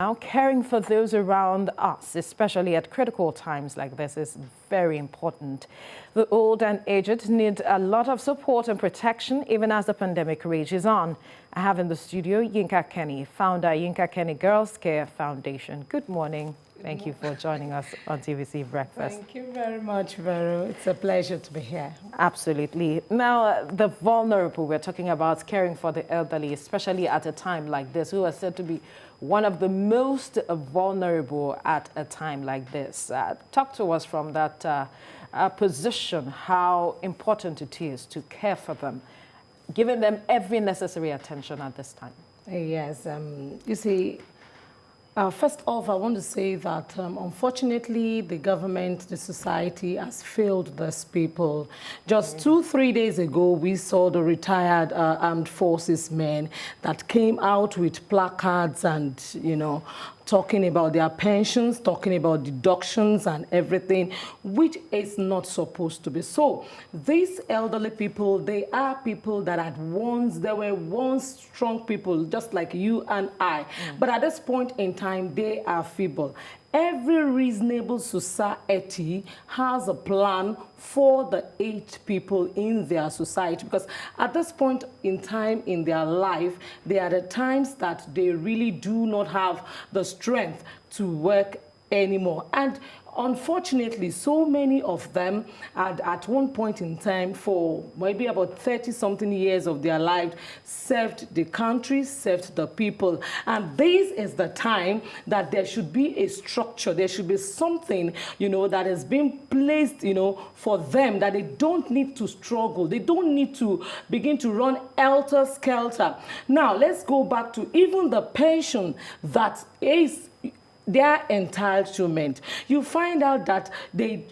Now, caring for those around us, especially at critical times like this, is very important. The old and aged need a lot of support and protection even as the pandemic rages on. I have in the studio Yinka Kenny, founder Yinka Kenny Girls Care Foundation. Good morning. Thank you for joining us on TVC Breakfast. Thank you very much, Vero. It's a pleasure to be here. Absolutely. Now, the vulnerable, we're talking about caring for the elderly, especially at a time like this, who are said to be one of the most vulnerable at a time like this. Talk to us from that position, how important it is to care for them, giving them every necessary attention at this time. Yes, you see, first off, I want to say that unfortunately, the government, the society has failed these people. Just 2-3 days ago, we saw the retired armed forces men that came out with placards and, you know, talking about their pensions, talking about deductions and everything, which is not supposed to be so. These elderly people, they are people that they were once strong people, just like you and I. But at this point in time, they are feeble. Every reasonable society has a plan for the aged people in their society, because at this point in time in their life, they are the times that they really do not have the strength to work anymore. And unfortunately, so many of them at one point in time, for maybe about 30-something years of their life, served the country, served the people. And this is the time that there should be a structure, there should be something, you know, that has been placed, you know, for them, that they don't need to struggle. They don't need to begin to run helter-skelter. Now, let's go back to even the pension that is their entitlement. You find out that they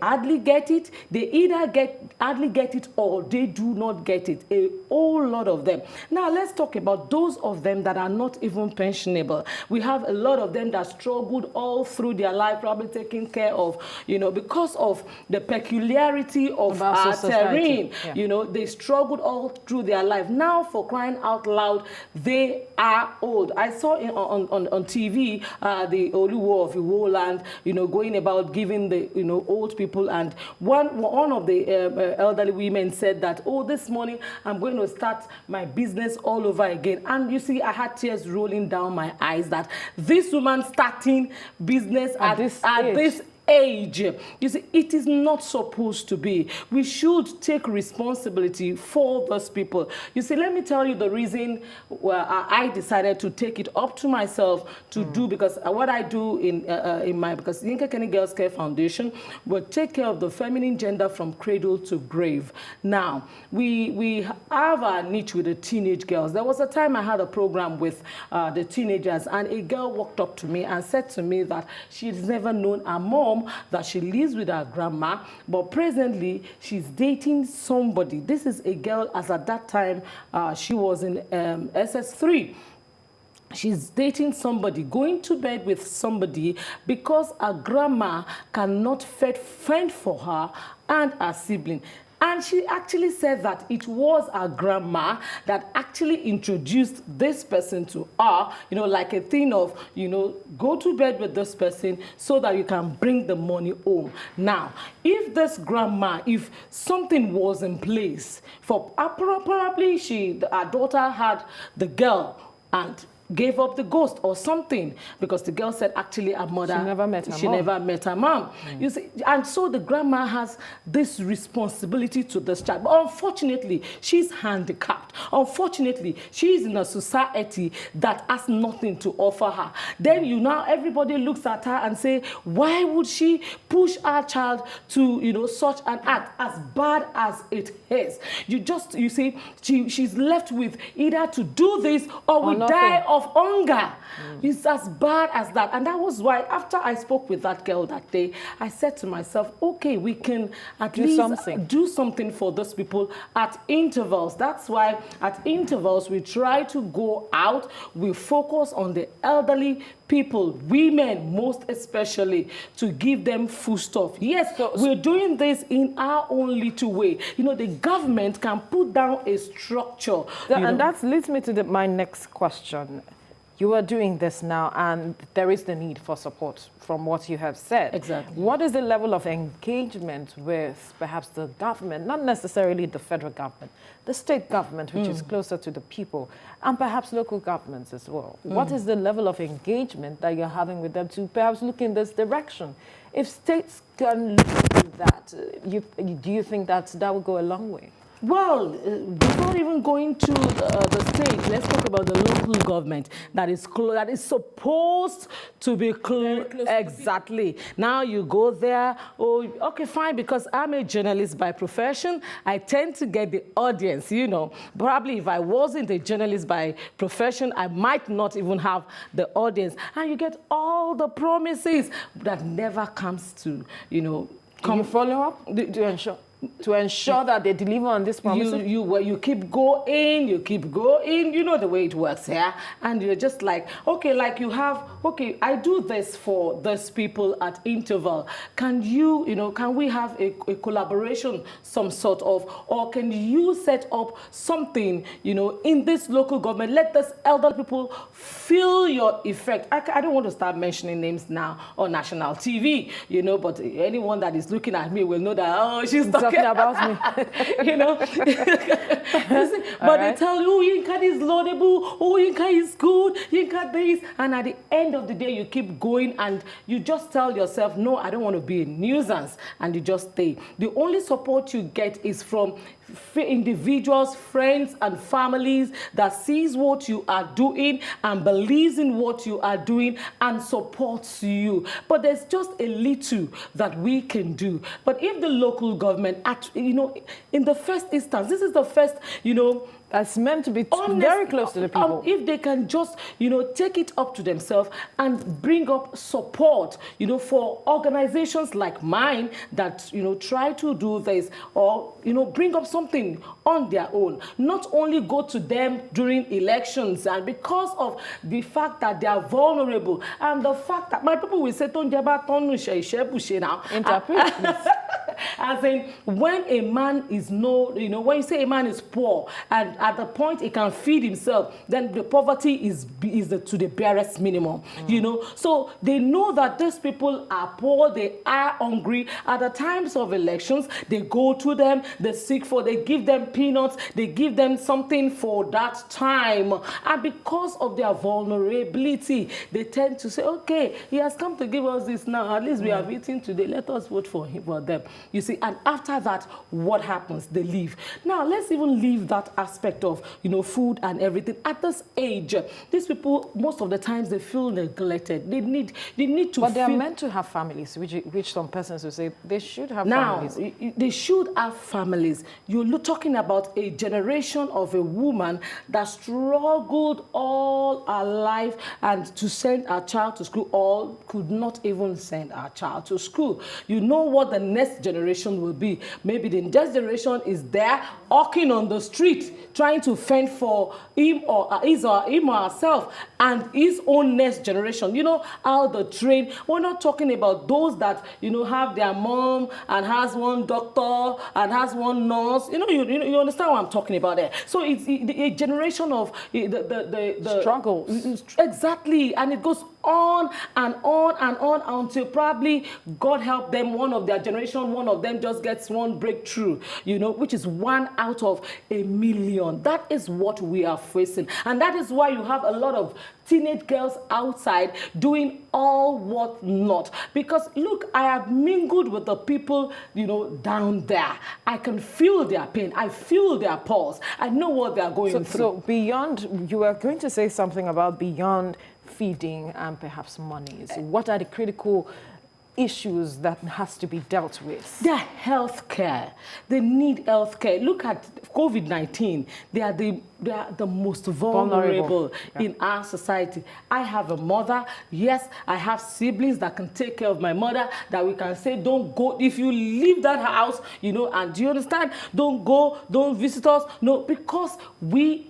hardly get it. They either hardly get it or they do not get it. A whole lot of them. Now let's talk about those of them that are not even pensionable. We have a lot of them that struggled all through their life, probably taking care of, you know, because of the peculiarity of our terrain. Yeah. You know, they struggled all through their life. Now, for crying out loud, they are old. I saw on TV the Oluwo of Iwo land, you know, going about giving the, you know, old people, and one of the elderly women said that, oh, this morning I'm going to start my business all over again. And you see, I had tears rolling down my eyes that this woman starting business at this age. You see, it is not supposed to be. We should take responsibility for those people. You see, let me tell you the reason I decided to take it up to myself to do, because what I do because Yinka Kenny Girls Care Foundation will take care of the feminine gender from cradle to grave. Now, we have a niche with the teenage girls. There was a time I had a program with the teenagers, and a girl walked up to me and said to me that she's never known her mom, that she lives with her grandma, but presently she's dating somebody. This is a girl, as at that time she was in SS3. She's dating somebody, going to bed with somebody, because her grandma cannot fend for her and her sibling. And she actually said that it was her grandma that actually introduced this person to her, you know, like a thing of, you know, go to bed with this person so that you can bring the money home. Now, if this grandma, if something was in place for probably her daughter had the girl and gave up the ghost or something, because the girl said actually her mother, she never met her mom. You see, and so the grandma has this responsibility to this child. But unfortunately, she's handicapped. Unfortunately, she's in a society that has nothing to offer her. Then everybody looks at her and say, why would she push her child to, you know, such an act, as bad as it is? You see, she's left with either to do this or we die of hunger. It's as bad as that. And that was why, after I spoke with that girl that day, I said to myself, okay, we can at least do something for those people at intervals. That's why at intervals we try to go out, we focus on the elderly people, women most especially, to give them foodstuff. Yes, we're doing this in our own little way. You know, the government can put down a structure. And that leads me to my next question. you are doing this now, and there is the need for support from what you have said. Exactly. What is the level of engagement with perhaps the government, not necessarily the federal government, the state government, which is closer to the people, and perhaps local governments as well? What is the level of engagement that you're having with them to perhaps look in this direction? If states can look into that, do you think that will go a long way? Well, before even going to the state, let's talk about the local government that is supposed to be close. Exactly. Now you go there. Oh, okay, fine. Because I'm a journalist by profession, I tend to get the audience. You know, probably if I wasn't a journalist by profession, I might not even have the audience. And you get all the promises that never comes to, you know. Can you follow up to ensure that they deliver on this promise? You keep going, you know the way it works here, and you're just like, okay, like you have, okay, I do this for these people at interval. Can can we have a collaboration, some sort of, or can you set up something, in this local government? Let this elder people feel your effect. I don't want to start mentioning names now on national TV, but anyone that is looking at me will know that, oh, she's talking about me. But they tell you, oh, Yinka is laudable, oh, Yinka is good, Yinka this. And at the end of the day, you keep going and you just tell yourself, no, I don't want to be a nuisance. And you just stay. The only support you get is from individuals, friends, and families that sees what you are doing and believes in what you are doing and supports you. But there's just a little that we can do. But if the local government, in the first instance, this is the first, that's meant to be very close to the people. If they can just, take it up to themselves and bring up support, for organizations like mine that, try to do this or, bring up something on their own. Not only go to them during elections and because of the fact that they are vulnerable and the fact that my people will say, now. Interpret, please. As in, when a man is when you say a man is poor and at the point he can feed himself, then the poverty is to the barest minimum, So they know that these people are poor, they are hungry. At the times of elections, they go to them, they give them peanuts, they give them something for that time. And because of their vulnerability, they tend to say, okay, he has come to give us this now. At least we have eaten today. Let us vote for him, for them. You see, and after that, what happens? They leave. Now, let's even leave that aspect of, food and everything. At this age, these people, most of the times, they feel neglected. They need to But they are meant to have families, which some persons will say they should have families. Now, they should have families. You're talking about a generation of a woman that struggled all her life and to send her child to school, or could not even send her child to school. You know what the next generation will be. Maybe the next generation is there, walking on the street, trying to fend for him or herself and his own next generation. You know how the train, we're not talking about those that, have their mom and has one doctor and has one nurse. You understand what I'm talking about there. So it's a generation of the struggles. Exactly. And it goes on and on and on until probably, God help them, one of their generation, one of them just gets one breakthrough, which is 1 out of a million. That is what we are facing. And that is why you have a lot of teenage girls outside doing all what not. Because look, I have mingled with the people, down there. I can feel their pain. I feel their pulse. I know what they are going through. So beyond, you were going to say something about beyond feeding and perhaps monies. What are the critical issues that has to be dealt with? Their health care. They need health care. Look at COVID-19. They are the most vulnerable in our society. I have a mother. Yes, I have siblings that can take care of my mother, that we can say, don't go. If you leave that house, and do you understand? Don't go, don't visit us. No, because we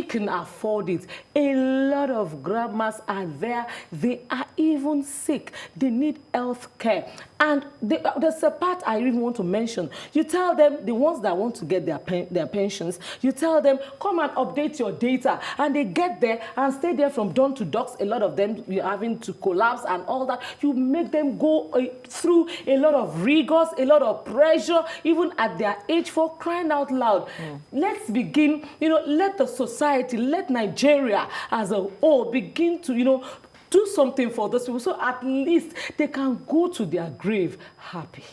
can afford it. A lot of grandmas are there. They are even sick. They need health care. And there's a part I even want to mention. You tell them, the ones that want to get their pensions, you tell them, come and and update your data. And they get there and stay there from dawn to dusk. A lot of them, you're having to collapse and all that. You make them go through a lot of rigors, a lot of pressure, even at their age, for crying out loud. Let's begin, let the society, let Nigeria as a whole begin to, do something for those people so at least they can go to their grave happy.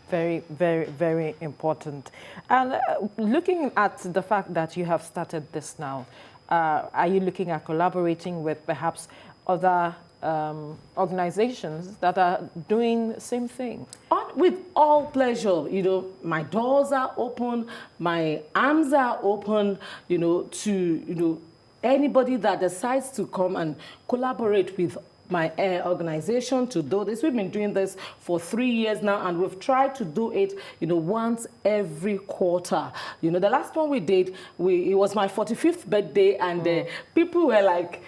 Very, very, very important. And looking at the fact that you have started this now, are you looking at collaborating with perhaps other organizations that are doing the same thing? With all pleasure. My doors are open, my arms are open, to, anybody that decides to come and collaborate with my organization to do this. We've been doing this for 3 years now, and we've tried to do it, once every quarter. The last one we did, it was my 45th birthday, and people were like,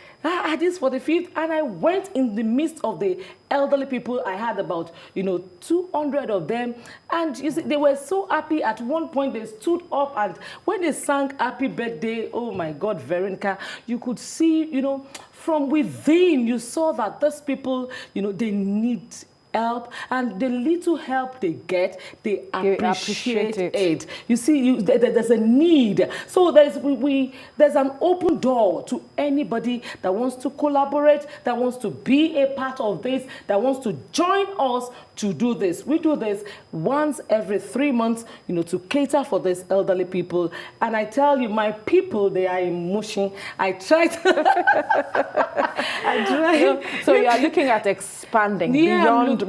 this 45th, and I went in the midst of the elderly people. I had about, 200 of them, and you see, they were so happy. At one point, they stood up, and when they sang "Happy Birthday," oh my God, Veronica, you could see, from within, you saw that those people, they need help, and the little help they get, they appreciate it. You see, there's a need. So there's an open door to anybody that wants to collaborate, that wants to be a part of this, that wants to join us to do this. We do this once every 3 months, to cater for these elderly people. And I tell you, my people, they are emotional. I try to... So you are looking at expanding beyond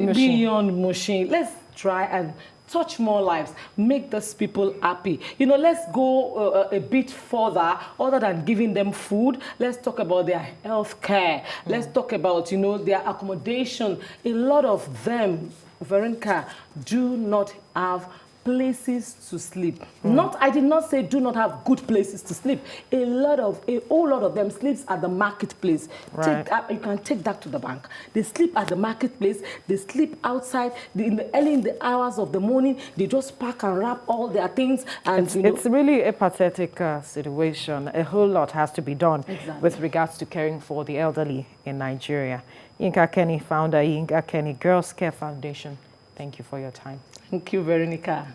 Mushin. Let's try and touch more lives, make those people happy. Let's go a bit further, other than giving them food. Let's talk about their health care. Let's talk about, their accommodation. A lot of them, Veronica, do not have places to sleep. I did not say do not have good places to sleep. A whole lot of them sleeps at the marketplace. Right. You can take that to the bank. They sleep at the marketplace. They sleep outside early in the hours of the morning. They just pack and wrap all their things. And it's really a pathetic situation. A whole lot has to be done with regards to caring for the elderly in Nigeria. Yinka Kenny, founder Yinka Kenny Girls Care Foundation. Thank you for your time. Thank you, Veronica.